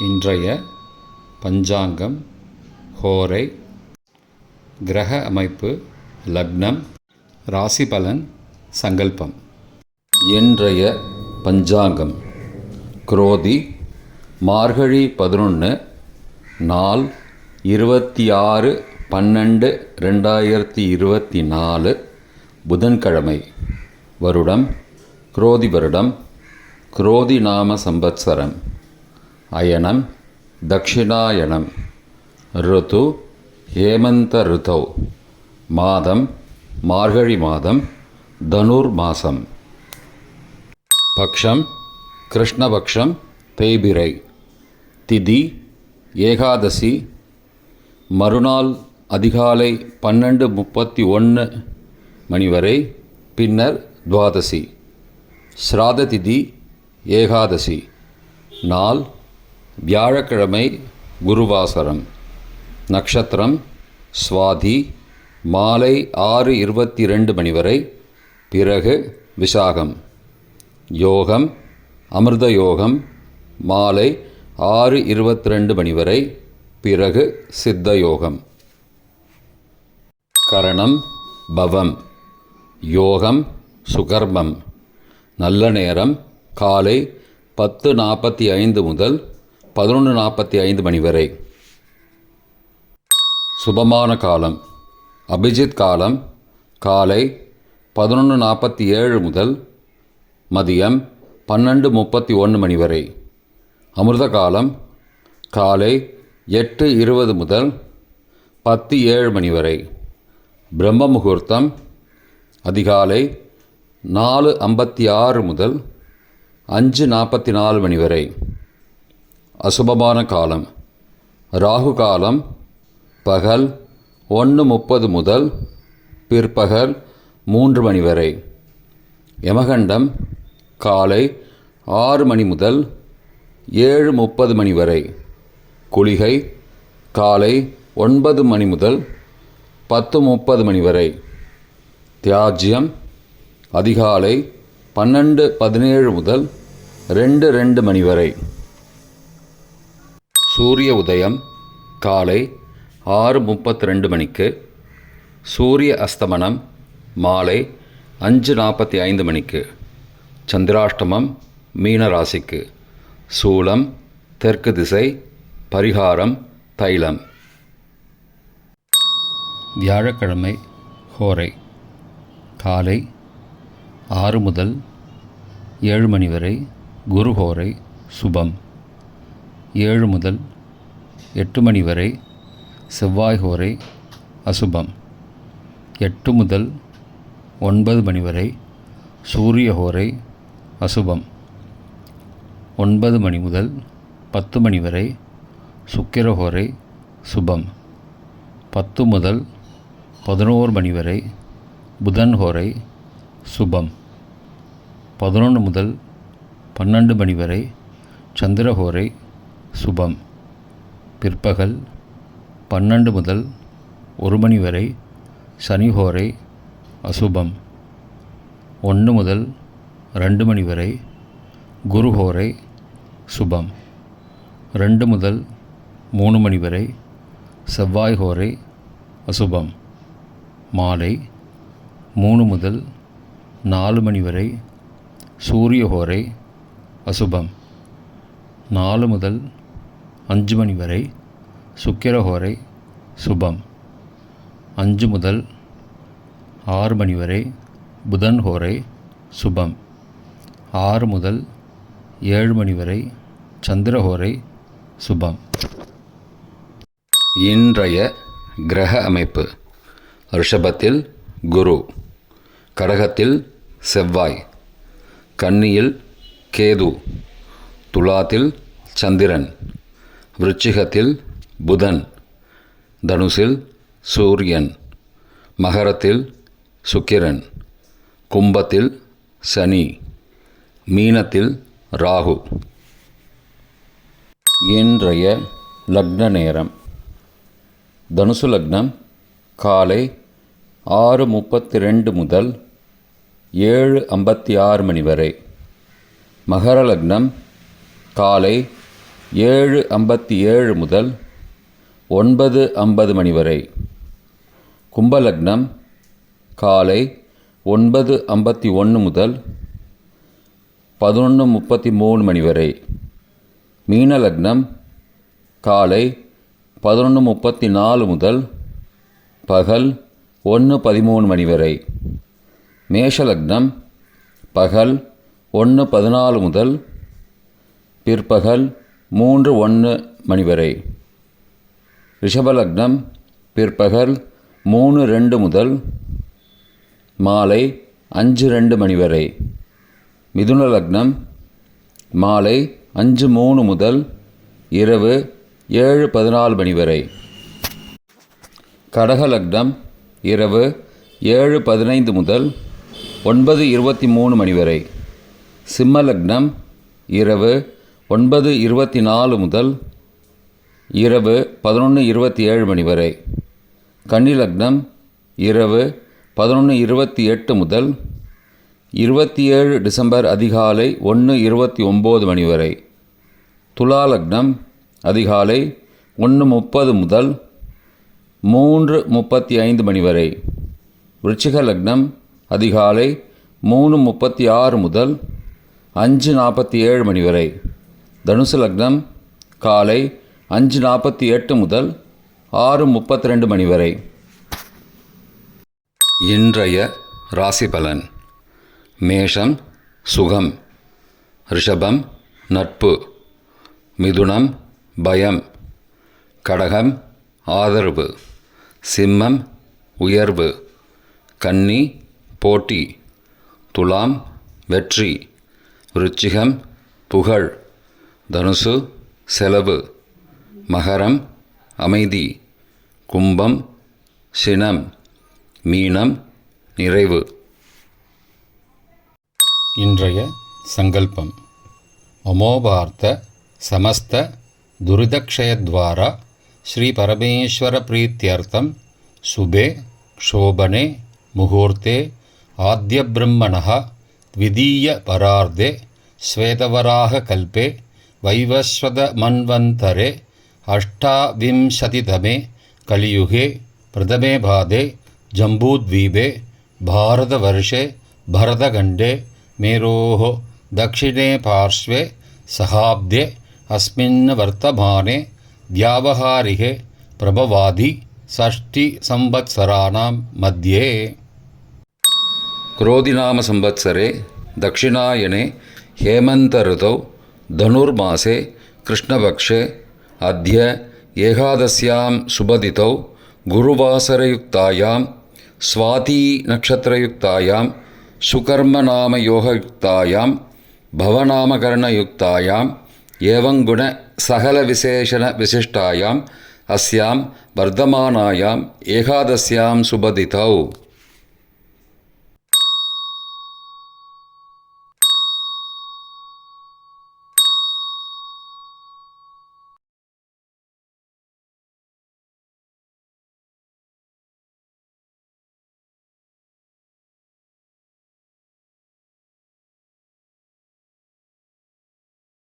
இன்றைய பஞ்சாங்கம், ஹோரை, கிரக அமைப்பு, லக்னம், ராசி பலன், சங்கல்பம். இன்றைய பஞ்சாங்கம் குரோதி மார்கழி 11 நாள் 26/12/2024 புதன்கிழமை. வருடம் குரோதி வருடம், குரோதி நாம சம்பத்சரம். அயனம் தக்ஷிணாயனம். ருது ஹேமந்த ருதௌ. மாதம் மார்கழி மாதம், தனுர் மாதம். பக்ஷம் கிருஷ்ணபக்ஷம், தேய்பிறை. திதி ஏகாதசி. மறுநாள் அதிகாலை 12:31 மணி வரை, பின்னர் துவாதசி. ஸ்ராத திதி ஏகாதசி. நாள் வியாழக்கிழமை, குருவாசரம். நட்சத்திரம் சுவாதி. மாலை 6:22 மணி வரை, பிறகு விசாகம். யோகம் அமிர்த யோகம். மாலை 6:22 மணி வரை, பிறகு சித்த யோகம். கரணம் பவம். யோகம் சுகர்மம். நல்ல நேரம் காலை 10:45 முதல் 11:45 மணி வரை. சுபமான காலம் அபிஜித் காலம் காலை 11:47 முதல் மதியம் 12:31 மணி வரை. அமிர்த காலம் காலை 8:20 முதல் 10:07 மணி வரை. பிரம்ம முகூர்த்தம் அதிகாலை 4:56 முதல் 5:44 மணி வரை. அசுபமான காலம் ராகு காலம் பகல் 1:30 முதல் பிற்பகல் 3 மணி வரை. யமகண்டம் காலை 6 மணி முதல் 7:30 மணி வரை. குளிகை காலை 9 மணி முதல் 10:30 மணி வரை. தியாஜ்யம் அதிகாலை 12:17 முதல் 2:02 மணி வரை. சூரிய உதயம் காலை 6:32 மணிக்கு. சூரிய அஸ்தமனம் மாலை 5:45 மணிக்கு. சந்திராஷ்டமம் மீன ராசிக்கு. சூலம் தெற்கு திசை. பரிகாரம் தைலம். வியாழக்கிழமை ஹோரை காலை 6 முதல் 7 மணி வரை, குரு ஹோரை சுபம். 7 முதல் 8 மணி வரை, செவ்வாய் ஹோரை அசுபம். 8 முதல் 9 மணி வரை, சூரிய ஹோரை அசுபம். 9 மணி முதல் 10 மணி வரை, சுக்கிர ஹோரை சுபம். 10 முதல் 11 மணி வரை, புதன் ஹோரை சுபம். 11 முதல் 12 மணி வரை, சந்திர ஹோரை சுபம். பிற்பகல் 12 முதல் 1 மணி வரை, சனி ஹோரை அசுபம். 1 முதல் 2 மணி வரை, குரு ஹோரை சுபம். 2 முதல் 3 மணி வரை, செவ்வாய் ஹோரை அசுபம். மாலை 3 முதல் 4 மணி வரை, சூரிய ஹோரை அசுபம். 4 முதல் 5 மணி வரை, சுக்கிர ஹோரை சுபம். 5 முதல் 6 மணி வரை, புதன் ஹோரை சுபம். 6 முதல் 7 மணி வரை, சந்திர ஹோரை சுபம். இன்றைய கிரக அமைப்பு. ரிஷபத்தில் குரு, கடகத்தில் செவ்வாய், கன்னியில் கேது, துலாத்தில் சந்திரன், விருச்சிகத்தில் புதன், தனுசில் சூரியன், மகரத்தில் சுக்கிரன், கும்பத்தில் சனி, மீனத்தில் ராகு. இன்றைய லக்ன நேரம். தனுசு லக்னம் காலை 6:32 முதல் 7:56 மணி வரை. மகர லக்னம் காலை 7:57 முதல் 9:50 மணி வரை. கும்பலக்னம் காலை 9:51 முதல் 11:33 மணி வரை. மீன லக்னம் காலை 11:34 முதல் பகல் 1:13 மணி வரை. மேஷ லக்னம் பகல் 1:14 முதல் பிற்பகல் 3:01 மணி வரை. ரிஷபலக்னம் பிற்பகல் 3:02 முதல் மாலை 5:02 மணி வரை. மிதுன லக்னம் மாலை 5:03 முதல் இரவு 7:14 மணி வரை. கடக லக்னம் இரவு 7:15 முதல் 9:23 மணி வரை. சிம்ம லக்னம் இரவு 9:24 முதல் இரவு 11:27 மணி வரை. கன்னி லக்னம் இரவு 11:28 முதல் 27 டிசம்பர் அதிகாலை 1:29 மணி வரை. துலா லக்னம் அதிகாலை 1:30 முதல் 3:35 மணி வரை. விருச்சிக லக்னம் அதிகாலை 3:36 முதல் 5:47 மணி வரை. தனுசு லக்னம் காலை 5:48 முதல் 6:32 மணி வரை. இன்றைய ராசி பலன். மேஷம் சுகம், ரிஷபம் நட்பு, மிதுனம் பயம், கடகம் ஆதரவு, சிம்மம் உயர்வு, கன்னி போட்டி, துலாம் வெற்றி, விருச்சிகம் புகழ், தனுசு செலவு, மகரம் அமைதி, கும்பம் சினம், மீனம் நிறைவு. இன்றைய சங்கல்பம். அமோபார்த்த சமஸ்த துரிதக்ஷயத்வாரா ஸ்ரீ பரமேஸ்வர பிரீத்யர்த்தம் சுபே க்ஷோபனே முகூர்த்தே ஆத்ய பிரம்மணः த்விதீய பரார்த்தே ஸ்வேதவராக கல்பே வைவஸ்வத மன்வந்தரே அஷ்டாவிம்சதிதமே கலியுகே பிரதமே பாதே ஜம்பூத்வீபே பாரதவர்ஷே பரதகண்டே மேரோः दक्षिणे पार्श्वे सहाब्दे अस्मिन् वर्तमाने व्यावहारिके प्रभवादि षष्टिसंवत्सराणां मध्ये. क्रोधिनाम संवत्सरे दक्षिणायने हेमन्तऋतौ धनुर्मासे कृष्णपक्षे अद्य एकादश्यां शुभतिथौ गुरुवासरयुक्तायां स्वाती नक्षत्रयुक्तायां सुकर्मनामयोगयुक्तायां भवनामकरणयुक्तायां एवं गुण सकलविशेषण विशिष्टायां अस्यां वर्धमानायां एकादश्यां शुभतिथौ